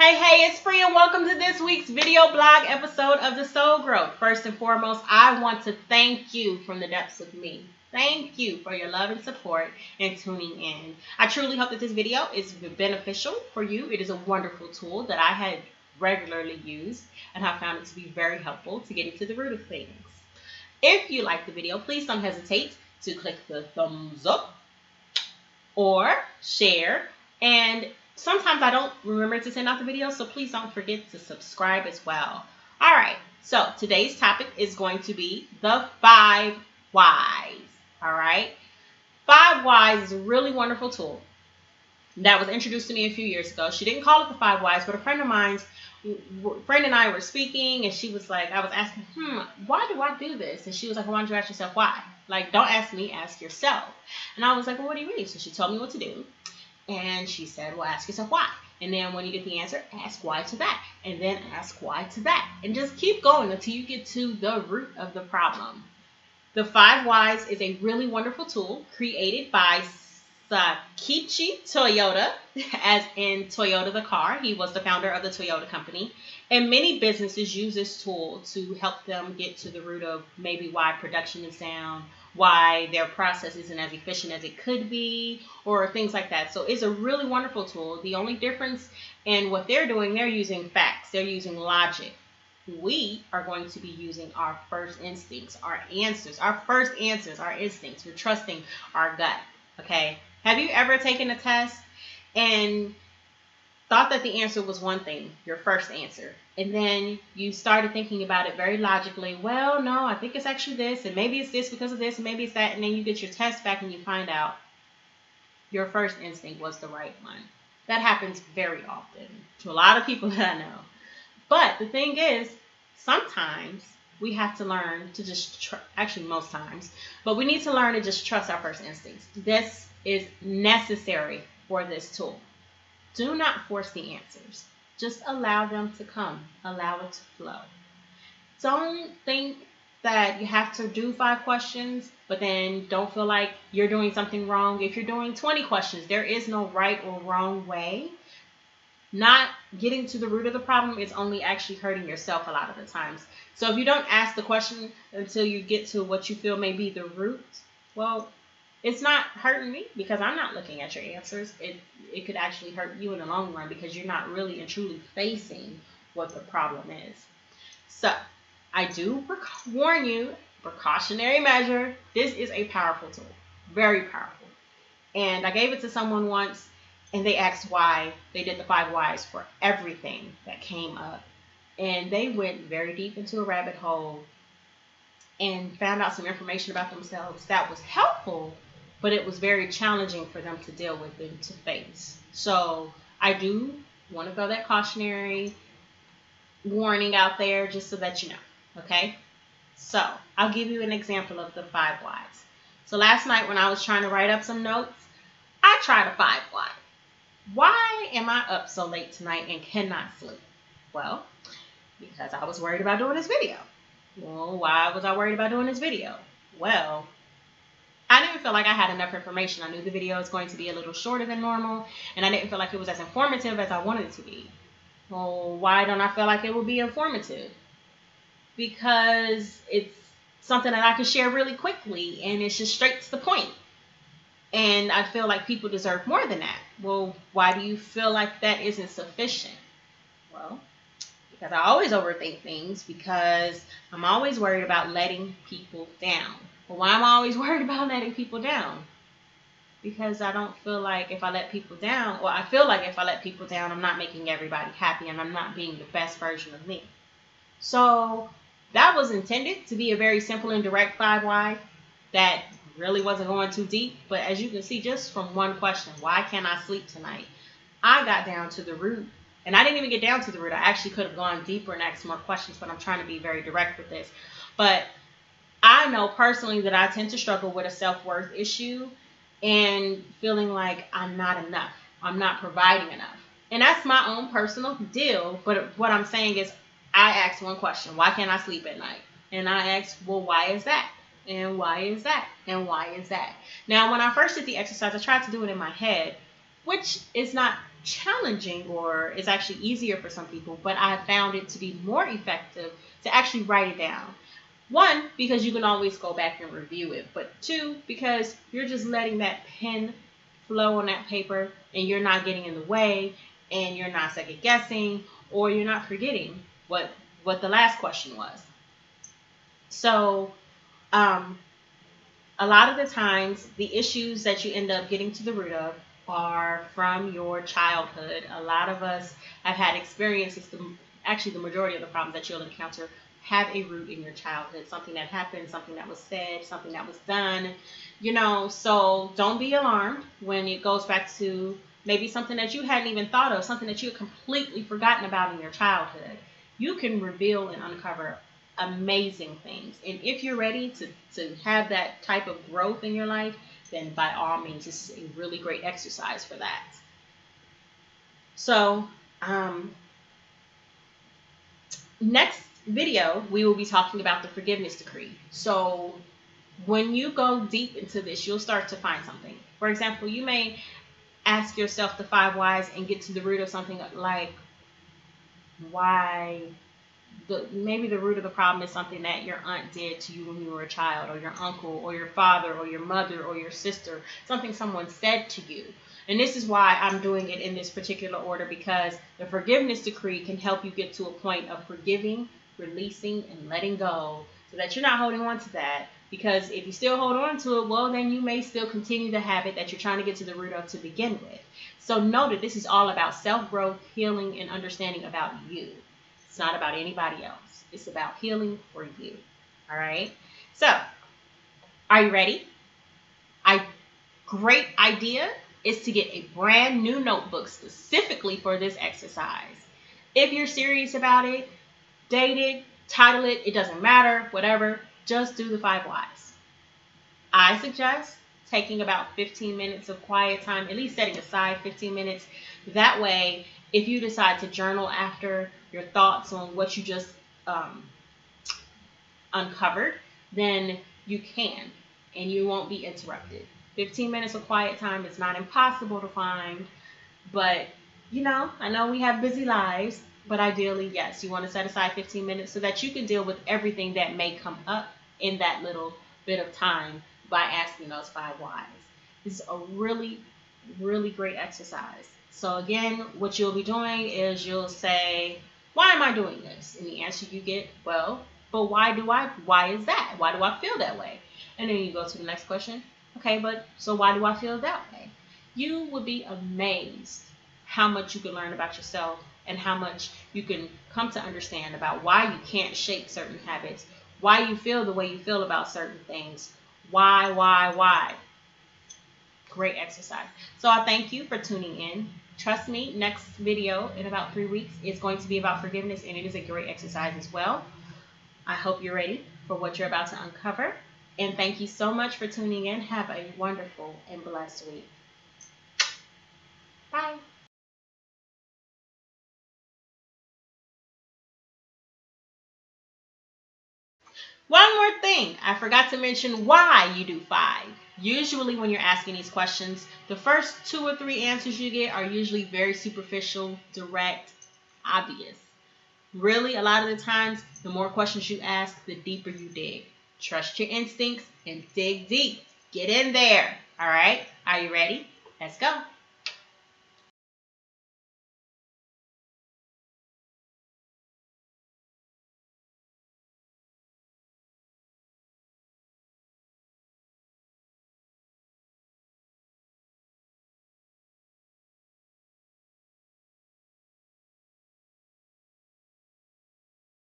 Hey, it's Free and welcome to this week's video blog episode of The Soul Growth. First and foremost, I want to thank you from the depths of me. Thank you for your love and support and tuning in. I truly hope that this video is beneficial for you. It is a wonderful tool that I had regularly used and have found it to be very helpful to get into the root of things. If you like the video, please don't hesitate to click the thumbs up or share, and sometimes I don't remember to send out the video, so please don't forget to subscribe as well. All right, so today's topic is going to be the 5 whys. All right, 5 whys is a really wonderful tool that was introduced to me a few years ago. She didn't call it the 5 whys, but a friend and I were speaking, and she was like, I was asking, why do I do this? And she was like, well, why don't you ask yourself why? Like, don't ask me, ask yourself. And I was like, well, what do you mean? So she told me what to do. And she said, well, ask yourself why. And then when you get the answer, ask why to that. And then ask why to that. And just keep going until you get to the root of the problem. The 5 whys is a really wonderful tool created by Sakichi Toyota, as in Toyota the car. He was the founder of the Toyota company. And many businesses use this tool to help them get to the root of maybe why production is down, why their process isn't as efficient as it could be, or things like that. So it's a really wonderful tool. The only difference in what they're doing, they're using facts. They're using logic. We are going to be using our first instincts, our answers, our first answers, our instincts. We're trusting our gut. Okay. Have you ever taken a test and thought that the answer was one thing, your first answer, and then you started thinking about it very logically? Well, no, I think it's actually this, and maybe it's this because of this, and maybe it's that, and then you get your test back and you find out your first instinct was the right one. That happens very often to a lot of people that I know. But the thing is, sometimes we have to learn to just, actually most times, but we need to learn to just trust our first instincts. This is necessary for this tool. Do not force the answers. Just allow them to come. Allow it to flow. Don't think that you have to do 5 questions, but then don't feel like you're doing something wrong. If you're doing 20 questions, there is no right or wrong way. Not getting to the root of the problem is only actually hurting yourself a lot of the times. So if you don't ask the question until you get to what you feel may be the root, well, it's not hurting me because I'm not looking at your answers. It could actually hurt you in the long run because you're not really and truly facing what the problem is. So I do warn you, precautionary measure, this is a powerful tool, very powerful. And I gave it to someone once and they asked why. They did the 5 whys for everything that came up. And they went very deep into a rabbit hole and found out some information about themselves that was helpful, but it was very challenging for them to deal with and to face. So I do want to throw that cautionary warning out there just so that you know, okay? So I'll give you an example of the 5 whys. So last night when I was trying to write up some notes, I tried a 5 why. Why am I up so late tonight and cannot sleep? Well, because I was worried about doing this video. Well, why was I worried about doing this video? Well, I didn't feel like I had enough information. I knew the video was going to be a little shorter than normal, and I didn't feel like it was as informative as I wanted it to be. Well, why don't I feel like it will be informative? Because it's something that I can share really quickly, and it's just straight to the point. And I feel like people deserve more than that. Well, why do you feel like that isn't sufficient? Well, because I always overthink things because I'm always worried about letting people down. Well, why am I always worried about letting people down? Because I don't feel like if I let people down, well, I feel like if I let people down, I'm not making everybody happy and I'm not being the best version of me. So that was intended to be a very simple and direct 5 why that really wasn't going too deep. But as you can see, just from one question, why can't I sleep tonight? I got down to the root. And I didn't even get down to the root. I actually could have gone deeper and asked more questions, but I'm trying to be very direct with this. But I know personally that I tend to struggle with a self-worth issue and feeling like I'm not enough. I'm not providing enough. And that's my own personal deal. But what I'm saying is I asked one question, why can't I sleep at night? And I asked, well, why is that? And why is that? And why is that? Now, when I first did the exercise, I tried to do it in my head, which is not challenging, or it's actually easier for some people, but I found it to be more effective to actually write it down. One, because you can always go back and review it, but two, because you're just letting that pen flow on that paper and you're not getting in the way and you're not second guessing or you're not forgetting what the last question was. So, a lot of the times, the issues that you end up getting to the root of are from your childhood. A lot of us have had experiences, actually the majority of the problems that you'll encounter have a root in your childhood. Something that happened, something that was said, something that was done, so don't be alarmed when it goes back to maybe something that you hadn't even thought of, something that you had completely forgotten about in your childhood. You can reveal and uncover amazing things. And if you're ready to have that type of growth in your life, then by all means, this is a really great exercise for that. So, next video, we will be talking about the forgiveness decree. So, when you go deep into this, you'll start to find something. For example, you may ask yourself the 5 whys and get to the root of something like why. Maybe the root of the problem is something that your aunt did to you when you were a child, or your uncle, or your father, or your mother, or your sister, something someone said to you. And this is why I'm doing it in this particular order, because the forgiveness decree can help you get to a point of forgiving, releasing, and letting go, so that you're not holding on to that. Because if you still hold on to it, well, then you may still continue the habit that you're trying to get to the root of to begin with. So know that this is all about self-growth, healing, and understanding about you. It's not about anybody else. It's about healing for you. All right? So, are you ready? Great idea is to get a brand new notebook specifically for this exercise. If you're serious about it, date it, title it, it doesn't matter, whatever. Just do the 5 whys. I suggest taking about 15 minutes of quiet time, at least setting aside 15 minutes. That way, if you decide to journal after your thoughts on what you just uncovered, then you can, and you won't be interrupted. 15 minutes of quiet time is not impossible to find, but I know we have busy lives, but ideally, yes, you want to set aside 15 minutes so that you can deal with everything that may come up in that little bit of time by asking those 5 whys. This is a really, really great exercise. So again, what you'll be doing is you'll say, why am I doing this? And the answer you get, well, but why is that? Why do I feel that way? And then you go to the next question. Okay, but so why do I feel that way? You would be amazed how much you can learn about yourself and how much you can come to understand about why you can't shake certain habits, why you feel the way you feel about certain things. Why? Great exercise. So I thank you for tuning in. Trust me, next video in about 3 weeks is going to be about forgiveness, and it is a great exercise as well. I hope you're ready for what you're about to uncover. And thank you so much for tuning in. Have a wonderful and blessed week. Bye. One more thing. I forgot to mention why you do 5. Usually when you're asking these questions, the first 2 or 3 answers you get are usually very superficial, direct, obvious. Really, a lot of the times, the more questions you ask, the deeper you dig. Trust your instincts and dig deep. Get in there. All right? Are you ready? Let's go.